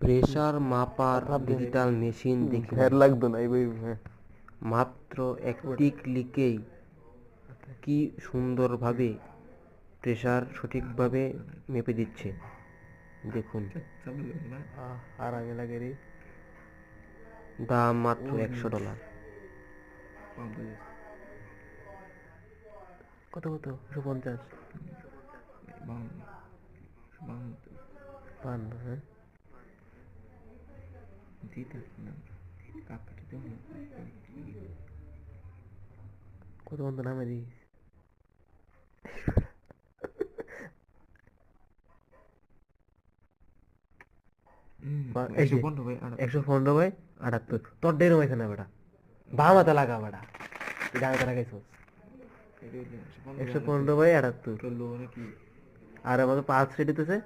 Pressure মাপার digital machine দেখুন। ফের লাগতো না এই মাত্র একটি ক্লিকেই কি সুন্দরভাবে প্রেসার সঠিকভাবে মেপে দিচ্ছে দেখুন। আর আগে লাগে রে দাম মাত্র $100। কত 150 52 হ্যাঁ কত বন্ধু নামে দিই $115/78 তোর ডের এখানে বেটা বাম হাতে লাগা বেটা ডান হাতে লাগাইছ 115/78 আর আমাকে 5 রেট দিতেছে